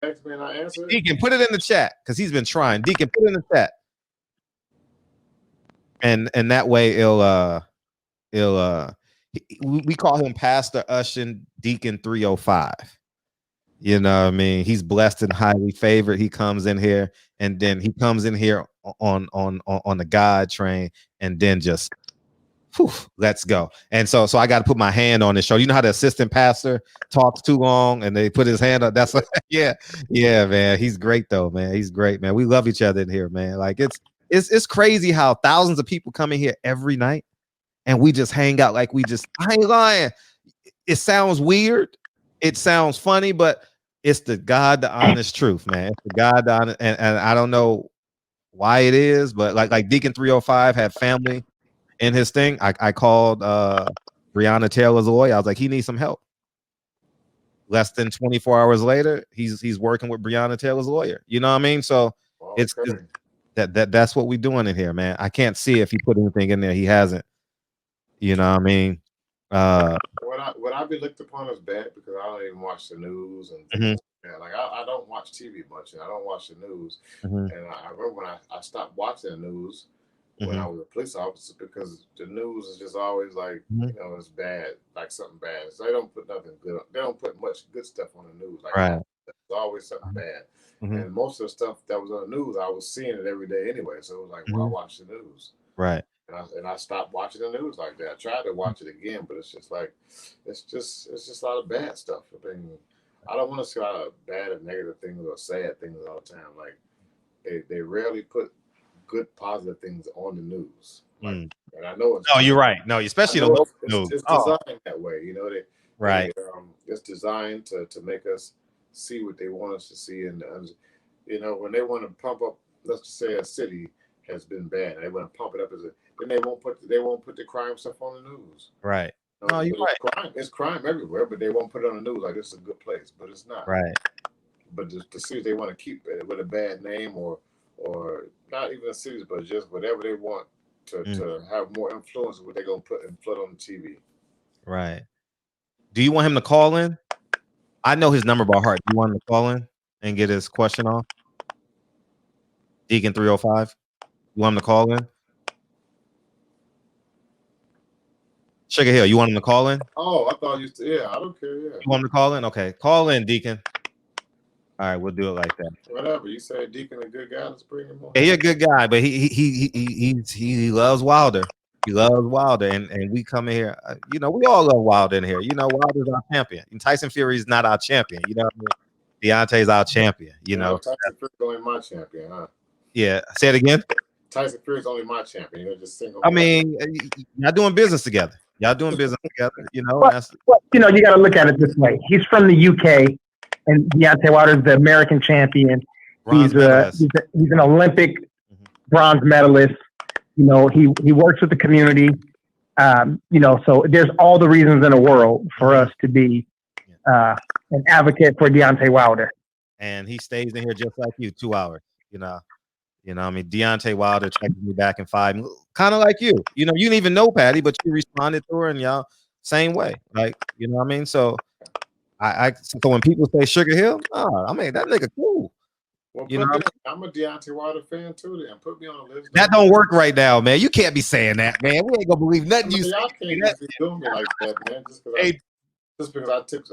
text me and I answer it? Deacon, put it in the chat because he's been trying. Deacon, put it in the chat. And that way we call him Pastor Ushin Deacon305. You know what I mean? He's blessed and highly favored. He comes in here and then he comes in here on the God train and then just let's go. And so I got to put my hand on his shoulder. You know how the assistant pastor talks too long and they put his hand up. That's like, yeah, man. He's great though, man. He's great, man. We love each other in here, man. Like it's crazy how thousands of people come in here every night and we just hang out like I ain't lying. It sounds weird. It sounds funny, but it's the God, the honest truth, man. It's the God, the honest, and I don't know why it is, but like Deacon305 had family in his thing. I called Breonna Taylor's lawyer. I was like, he needs some help. Less than 24 hours later, he's working with Breonna Taylor's lawyer. You know what I mean? So it's that's what we're doing in here, man. I can't see if he put anything in there. He hasn't. You know what I mean? Would I be looked upon as bad because I don't even watch the news and things like that? Like I don't watch TV much and I don't watch the news. And I remember when I stopped watching the news when I was a police officer because the news is just always like, you know, it's bad, like something bad. So they don't put nothing good. They don't put much good stuff on the news. Like there's always something bad. And most of the stuff that was on the news, I was seeing it every day anyway. So it was like, why watch the news? Right. And I stopped watching the news like that. I tried to watch it again, but it's just like it's just a lot of bad stuff. I don't want to see a lot of bad and negative things or sad things all the time. Like they rarely put good positive things on the news. Like, and I know no, you're right. No, especially the local news. It's designed that way, you know. It's designed to make us see what they want us to see, and you know, when they want to pump up, let's just say a city has been bad, and they want to pump it up then they won't put the crime stuff on the news. Right. No, you're right. It's crime everywhere, but they won't put it on the news like this is a good place, but it's not. Right. But to see if they want to keep it with a bad name or not even the cities, but just whatever they want to have more influence, what they're gonna put and put on the TV. Right. Do you want him to call in? I know his number by heart. Do you want him to call in and get his question off? Deacon305. You want him to call in? SugarHill, you want him to call in? Oh, I thought I don't care. Yeah. You want him to call in? Okay, call in, Deacon. All right, we'll do it like that. Whatever you say, Deacon, a good guy. Let's bring him on. Yeah, he's a good guy, but he loves Wilder. He loves Wilder, and we come in here. You know, we all love Wilder in here. You know, Wilder's our champion. And Tyson Fury's not our champion. You know what I mean? Deontay's our champion. You know, Tyson Fury's only my champion, huh? Yeah, say it again. Tyson Fury's only my champion. You know, just single. I mean, y'all doing business together. You know. Well, you know, you got to look at it this way. He's from the UK, and Deontay Wilder's the American champion. He's an Olympic bronze medalist. You know, he works with the community. You know, so there's all the reasons in the world for us to be an advocate for Deontay Wilder. And he stays in here just like you, 2 hours. You know, I mean, Deontay Wilder texted me back in 5, kind of like you. You know, you didn't even know Patty, but you responded to her, and y'all same way. Like, you know what I mean? So so when people say SugarHill, I mean, that nigga cool. Well, you know, I'm a Deontay Wilder fan too. Then put me on the list. That don't work right now, man. You can't be saying that, man. We ain't gonna believe nothing you say. Y'all can't just be doing me like that, man. Just because I took,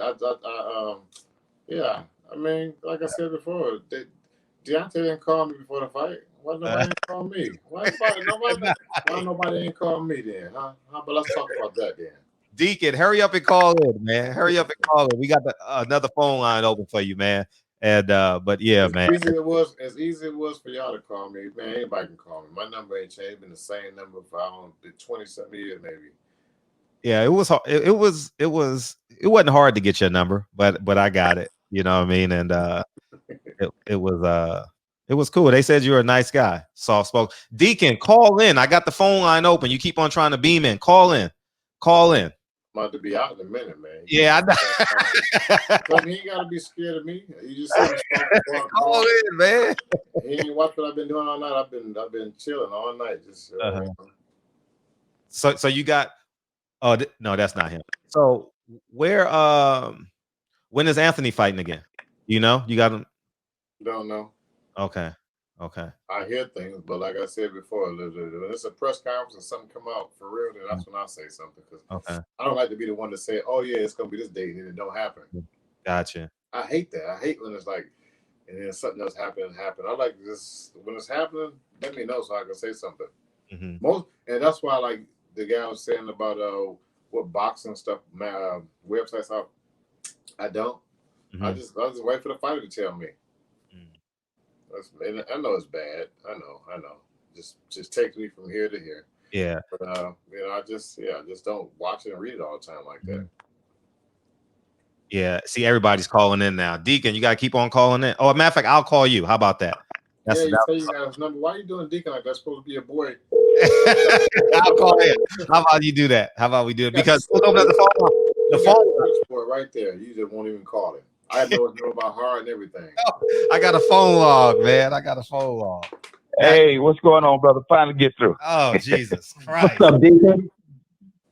yeah. I mean, like I said before, Deontay didn't call me before the fight. Why nobody ain't call me? Why nobody ain't call me then? Huh? But let's talk about that then. Deacon, hurry up and call in, man. Hurry up and call in. We got another phone line open for you, man. And but yeah, man. As easy as it was for y'all to call me, man. Anybody can call me. My number ain't changed. It's been the same number for 20-something years, maybe. Yeah, it was. It wasn't hard to get your number, but I got it. You know what I mean? And it was cool. They said you're a nice guy, soft spoken. Deacon, call in. I got the phone line open. You keep on trying to beam in. Call in. I'm about to be out in a minute, man. Yeah, I know. But he ain't got to be scared of me. You just see me call in, man. He ain't watched what I've been doing all night. I've been chilling all night. Just So you got. Oh no, that's not him. So where when is Anthony fighting again? You know, you got him. Don't know. Okay. I hear things, but like I said before, when it's a press conference and something come out for real, then that's when I say something. Because I don't like to be the one to say, "Oh yeah, it's gonna be this date," and it don't happen. Gotcha. I hate that. I hate when it's like, and then something else happen. I like this when it's happening. Let me know so I can say something. And that's why, like the guy was saying about what boxing stuff, websites are. I don't. I just wait for the fighter to tell me. And I know it's bad. I know. Just takes me from here to here. Yeah. But I just don't watch it and read it all the time like that. Yeah. See, everybody's calling in now. Deacon, you gotta keep on calling in. Oh, matter of fact, I'll call you. How about that? You say you got his number. Why are you doing Deacon like that's supposed to be a boy? I'll call him. How about you do that? How about we do it? Because the phone right there. You just won't even call it. I know about her and everything. I got a phone log, man. I got a phone log. Hey, what's going on, brother? Finally get through. Oh, Jesus Christ. What's up, Deacon?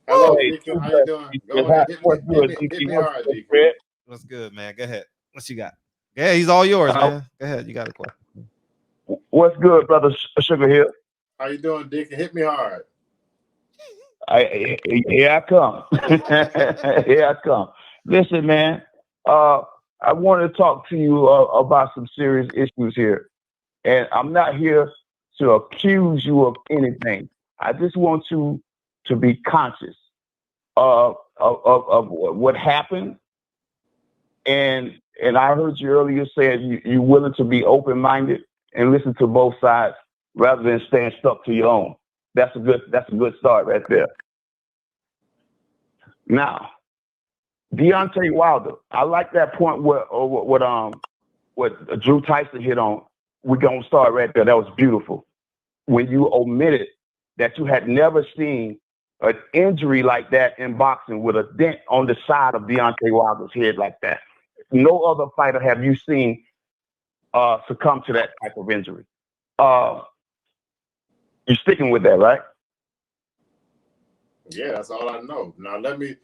Hello, Deacon. How you doing? Go ahead. Hit me hard, Deacon. What's good, man? Go ahead. What you got? Yeah, he's all yours, man. Go ahead. You got a question. What's good, brother SugarHill? How you doing, Deacon? Hit me hard. Here I come. Here I come. Listen, man. I want to talk to you about some serious issues here, and I'm not here to accuse you of anything. I just want you to be conscious of what happened, and I heard you earlier saying you're willing to be open-minded and listen to both sides rather than staying stuck to your own. That's a good start right there. Now, Deontay Wilder, I like that point what Drew Tyson hit on. We're gonna start right there. That was beautiful. When you omitted that you had never seen an injury like that in boxing with a dent on the side of Deontay Wilder's head like that. No other fighter have you seen succumb to that type of injury. You're sticking with that, right? Yeah, that's all I know. Now let me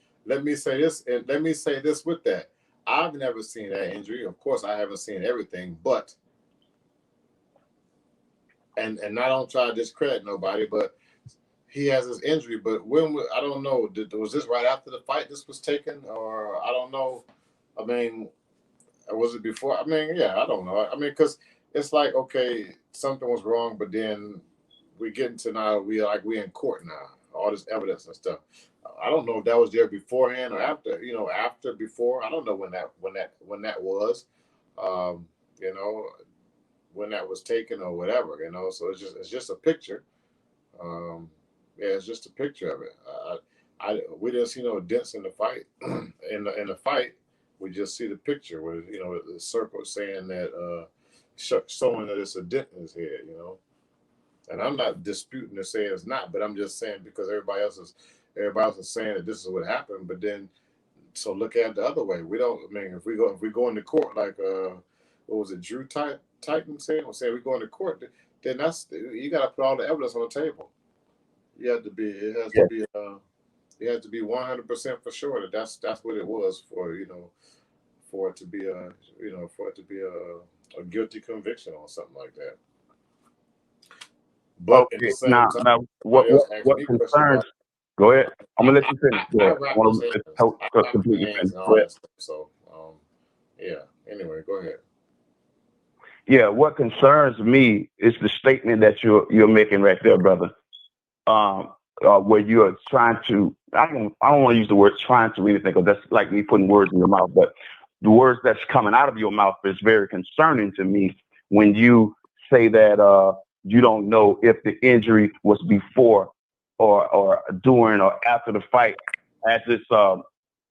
say this, and let me say this with that. I've never seen that injury. Of course, I haven't seen everything, but and I don't try to discredit nobody, but he has his injury. But I don't know. Was this right after the fight this was taken, or I don't know. I mean, was it before? I mean, yeah, I don't know. I mean, because it's like, okay, something was wrong, but then we get into now we in court now, all this evidence and stuff. I don't know if that was there beforehand or after. Before. I don't know when that was. When that was taken or whatever. So it's just a picture. It's just a picture of it. We didn't see no dents in the fight. in the fight, we just see the picture with the circle saying that showing that it's a dent in his head. And I'm not disputing to say it's not, but I'm just saying because everybody else is saying that this is what happened. But then, so look at it the other way. We don't. I mean, if we go into court like what was it, Drew Titan saying? I'm saying we go into court, then you got to put all the evidence on the table. It has to be 100% for sure that that's what it was for it to be a guilty conviction or something like that. But okay, now what concerns? Go ahead. I'm gonna let you finish. Anyway, go ahead. Yeah, what concerns me is the statement that you're making right there, brother. Where you're trying to, I don't want to use the word trying to really think of, that's like me putting words in your mouth, but the words that's coming out of your mouth is very concerning to me when you say that you don't know if the injury was before or during or after the fight, as it's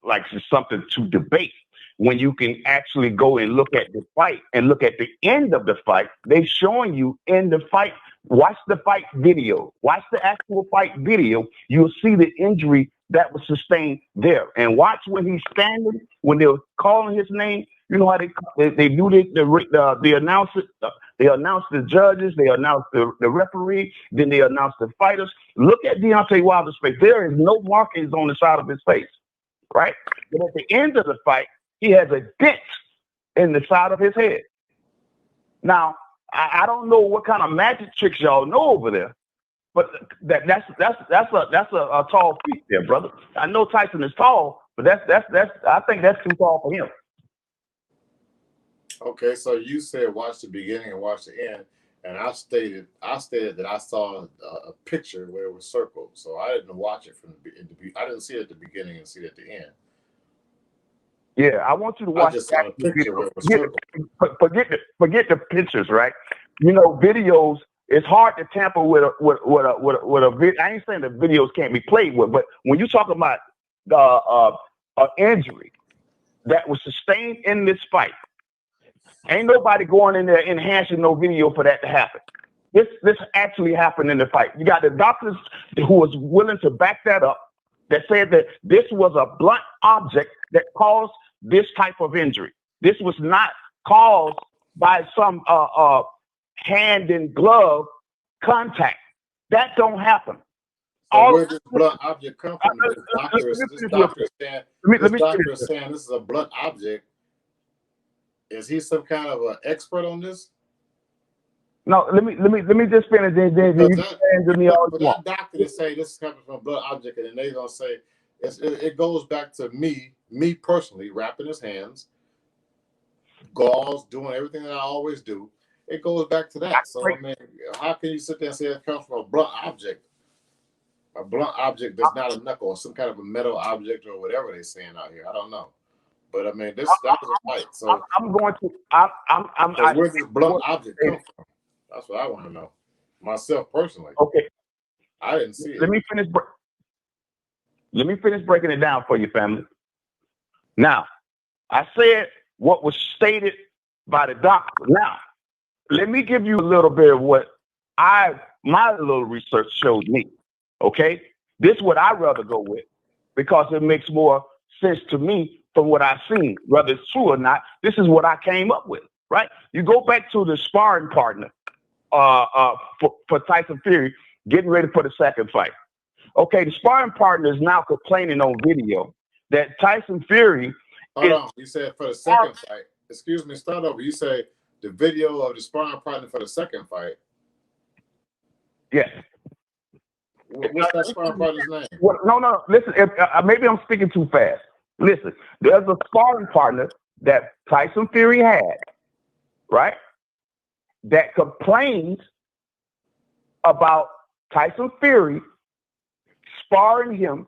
like it's something to debate. When you can actually go and look at the fight and look at the end of the fight, they're showing you in the fight. Watch the fight video. Watch the actual fight video. You'll see the injury that was sustained there. And watch when he's standing, when they were calling his name. You know how they do the announcers, they announce the judges, they announce the referee, then they announce the fighters. Look at Deontay Wilder's face. There is no markings on the side of his face, right? But at the end of the fight, he has a dent in the side of his head. Now, I don't know what kind of magic tricks y'all know over there, but that's a tall feat there, brother. I know Tyson is tall, but that's I think that's too tall for him. Okay, so you said watch the beginning and watch the end, and I stated that I saw a picture where it was circled, so I didn't watch it from I didn't see it at the beginning and see it at the end. Yeah, I want you to watch. I just saw a picture where it was circled. Forget the pictures, right? You know, videos. It's hard to tamper with a video. I ain't saying the videos can't be played with, but when you talk about an injury that was sustained in this fight, ain't nobody going in there enhancing no video for that to happen. This actually happened in the fight. You got the doctors who was willing to back that up, that said that this was a blunt object that caused this type of injury. This was not caused by some hand and glove contact. That don't happen. So where does blunt object come from? This doctor is saying this is a blunt object. Is he some kind of an expert on this? No, let me just finish. That doctor to say this is coming from a blunt object, and then they're gonna say it goes back to me personally, wrapping his hands, gauze, doing everything that I always do. It goes back to that. So I mean, how can you sit there and say it comes from a blunt object? A blunt object that's not a knuckle or some kind of a metal object or whatever they're saying out here. I don't know. But I mean, that was a fight. So where does blunt object come from? That's what I want to know. Myself personally. Okay. I didn't see it. Let me finish breaking it down for you, family. Now, I said what was stated by the doctor. Now, let me give you a little bit of what my little research showed me. Okay? This is what I'd rather go with because it makes more sense to me from what I've seen. Whether it's true or not, this is what I came up with, right? You go back to the sparring partner for Tyson Fury getting ready for the second fight. Okay, the sparring partner is now complaining on video that Tyson Fury. Hold on, you said for the second fight. Excuse me, start over. You say the video of the sparring partner for the second fight. Yes. What's that sparring partner's name? Well, no. Listen, maybe I'm speaking too fast. Listen, there's a sparring partner that Tyson Fury had, right? That complains about Tyson Fury sparring him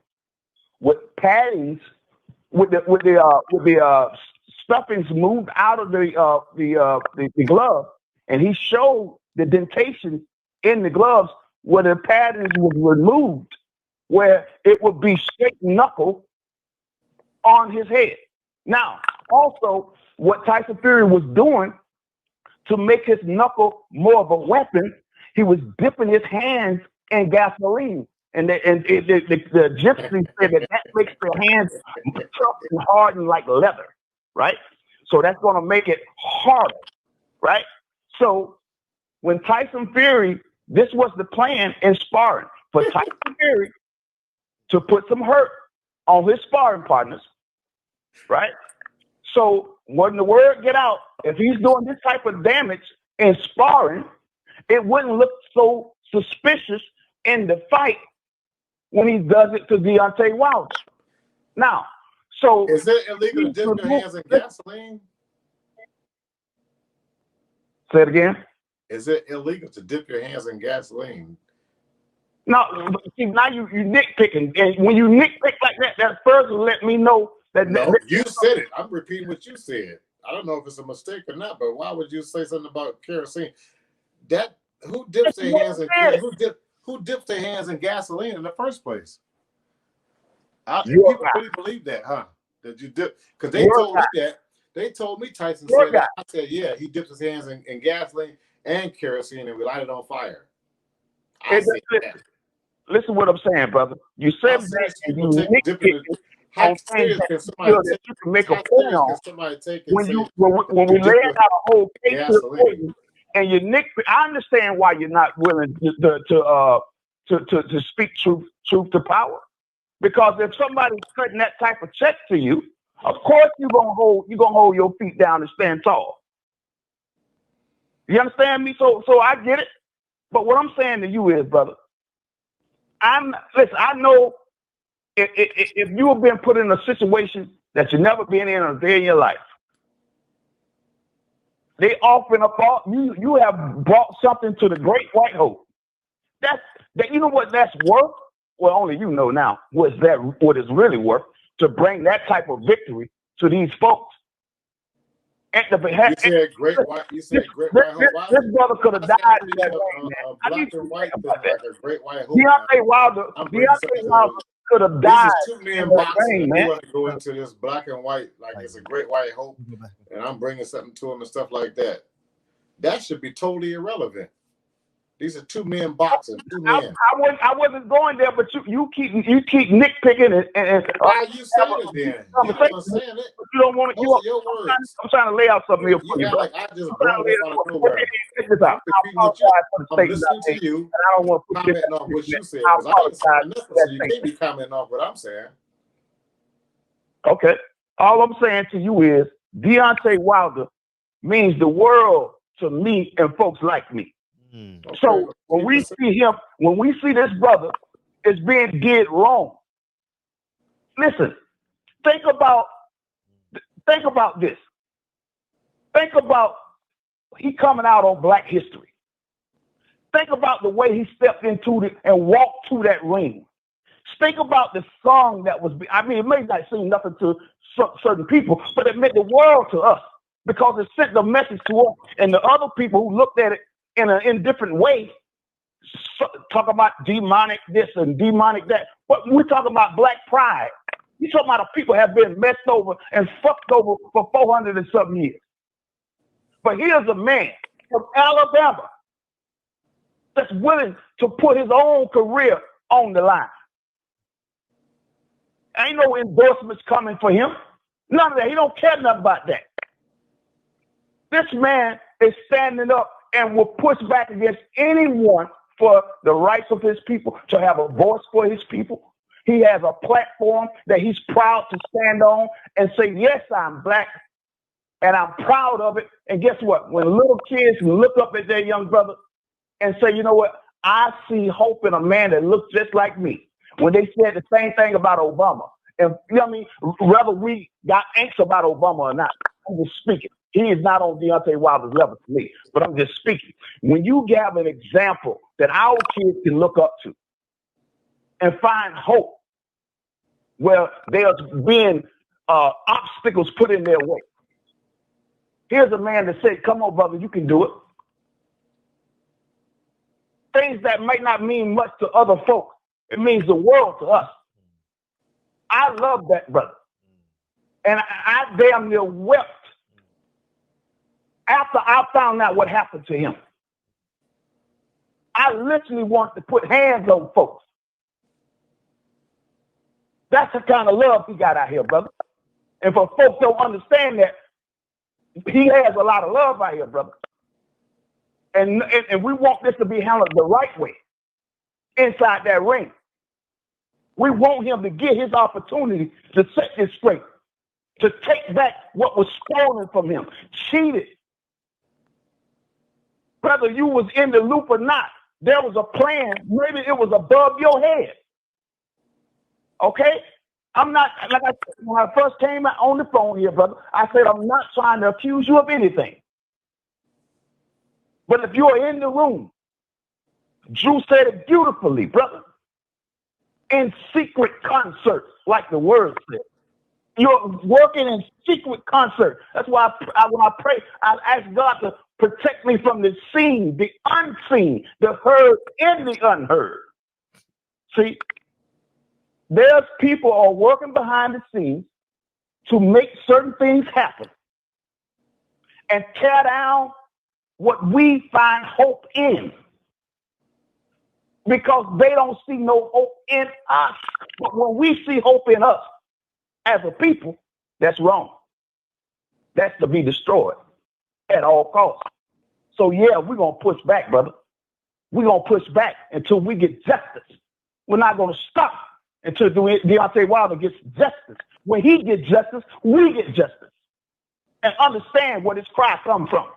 with paddings, with the stuffings moved out of the glove, and he showed the dentation in the gloves where the paddings was removed, where it would be straight knuckle on his head. Now, also, what Tyson Fury was doing to make his knuckle more of a weapon, he was dipping his hands in gasoline. And the gypsy said that makes their hands tough and hardened like leather, right? So that's going to make it harder, right? So when Tyson Fury, this was the plan in sparring, for Tyson Fury to put some hurt on his sparring partners, right? So when the word get out, if he's doing this type of damage in sparring, it wouldn't look so suspicious in the fight when he does it to Deontay Wilder. Now, so is it illegal to dip your hands in gasoline? Say it again. Is it illegal to dip your hands in gasoline? No, see, now you nitpicking, and when you nitpick like that, that first let me know that. No, you said it. I'm repeating what you said. I don't know if it's a mistake or not, but why would you say something about kerosene? That who dips their hands in who dips their hands in gasoline in the first place? People really believe that, huh? That you dip, because they told me that. They told me Tyson said that. I said, yeah, he dips his hands in gasoline and kerosene and we light it on fire. Listen what I'm saying, brother. You said that and you nitpicking on things that you can make a point on. When we lay out a whole case to the point, and you nitpick, I understand why you're not willing to speak truth to power. Because if somebody's cutting that type of check to you, of course you're gonna hold your feet down and stand tall. You understand me? So I get it. But what I'm saying to you is, brother, listen, I know if you have been put in a situation that you've never been in a day in your life, they often you have brought something to the great white hope. That you know what that's worth? Well, only you know now what is really worth to bring that type of victory to these folks. At the You said great white. You said great white hope. This brother could have died in that rain. Black and white thing like a great white hope. Deontay Wilder could have died. These are 2 men boxing. You want to go into this black and white like it's a great white hope, and I'm bringing something to him and stuff like that. That should be totally irrelevant. These are 2 men boxing. 2 men. I wasn't going there, but you keep nitpicking it. And why you saying it then? You're saying it. You don't want to. Your words. I'm trying to lay out something here for you. Like I just brought this out of nowhere. Check this out. I'm listening to you. And I don't want to comment on what you said. I apologize. So you can't be commenting on what I'm saying. Okay. All I'm saying to you is Deontay Wilder means the world to me and folks like me. Okay. So when we see this brother is being did wrong, listen, think about this. Think about he coming out on Black History. Think about the way he stepped into it and walked to that ring. Think about the song that was, it may not seem nothing to certain people, but it meant the world to us because it sent the message to us and the other people who looked at it in different ways, talk about demonic this and demonic that. But we're talking about Black pride. You're talking about the people have been messed over and fucked over for 400 and something years. But here's a man from Alabama that's willing to put his own career on the line. Ain't no endorsements coming for him. None of that. He don't care nothing about that. This man is standing up and will push back against anyone for the rights of his people, to have a voice for his people. He has a platform that he's proud to stand on and say, yes, I'm Black and I'm proud of it. And guess what? When little kids look up at their young brother and say, you know what? I see hope in a man that looks just like me. When they said the same thing about Obama. And you know what I mean? Whether we got angst about Obama or not, I'm just speaking. He is not on Deontay Wilder's level to me, but I'm just speaking. When you have an example that our kids can look up to and find hope where there's been obstacles put in their way. Here's a man that said, come on, brother, you can do it. Things that might not mean much to other folks, it means the world to us. I love that brother. And I damn near wept after I found out what happened to him. I literally want to put hands on folks. That's the kind of love he got out here, brother. And for folks don't understand that, he has a lot of love out here, brother. And we want this to be handled the right way inside that ring. We want him to get his opportunity to set this straight, to take back what was stolen from him, cheated. Whether you was in the loop or not, there was a plan. Maybe it was above your head. Okay? I'm not, like I said, when I first came out on the phone here, brother, I said, I'm not trying to accuse you of anything. But if you're in the room, Drew said it beautifully, brother, in secret concert, like the word said. You're working in secret concert. That's why when I pray, I ask God to protect me from the seen, the unseen, the heard, and the unheard. See, there's people are working behind the scenes to make certain things happen and tear down what we find hope in, because they don't see no hope in us. But when we see hope in us as a people, that's wrong. That's to be destroyed at all costs. So yeah, we're going to push back, brother. We're going to push back until we get justice. We're not going to stop until Deontay Wilder gets justice. When he gets justice, we get justice. And understand where this cry comes from.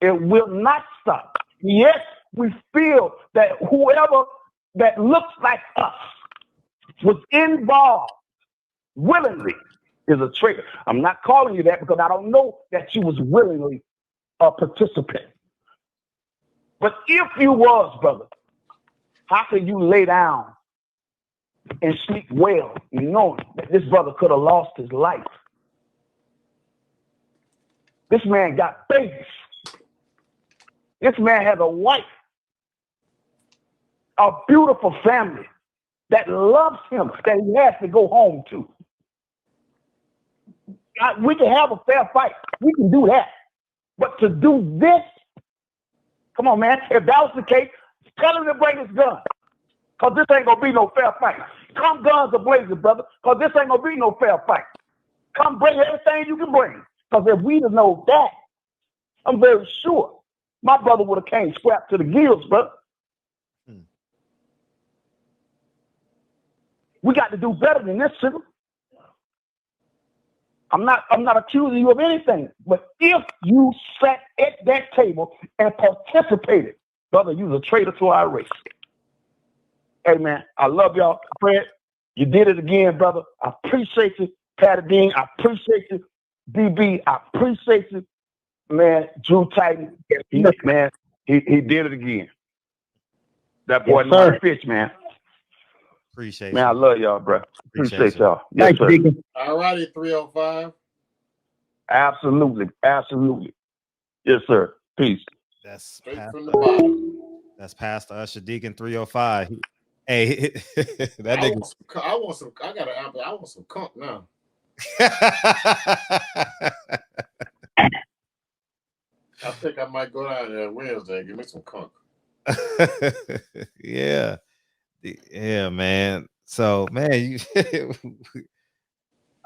It will not stop. Yes, we feel that whoever that looks like us was involved willingly is a traitor. I'm not calling you that because I don't know that you was willingly a participant. But if you was, brother, how can you lay down and sleep well knowing that this brother could have lost his life? This man got babies. This man has a wife, a beautiful family that loves him, that he has to go home to. We can have a fair fight. We can do that. But to do this, come on, man. If that was the case, tell him to bring his gun. Because this ain't going to be no fair fight. Come guns a-blazing, brother. Because this ain't going to be no fair fight. Come bring everything you can bring. Because if we'd have known that, I'm very sure my brother would have came strapped to the gills, brother. We got to do better than this, sugar. I'm not accusing you of anything, but if you sat at that table and participated, brother, you're a traitor to our race. Hey, man, I love y'all. Fred, you did it again, brother. I appreciate you. Patty Dean, I appreciate you. DB, I appreciate you. Man, Drew Titan, man, he did it again. That boy, yes, fish, man. Appreciate man, you. I love y'all, bro. Appreciate y'all. Yes, thanks, Deacon. All righty, 305. Absolutely. Absolutely. Yes, sir. Peace. That's straight from the bottom. That's Pastor Usher, Deacon305. Hey, that nigga. I want some. I got an apple. I want some conch now. I think I might go down there Wednesday and give me some conch. Yeah, man. So, man,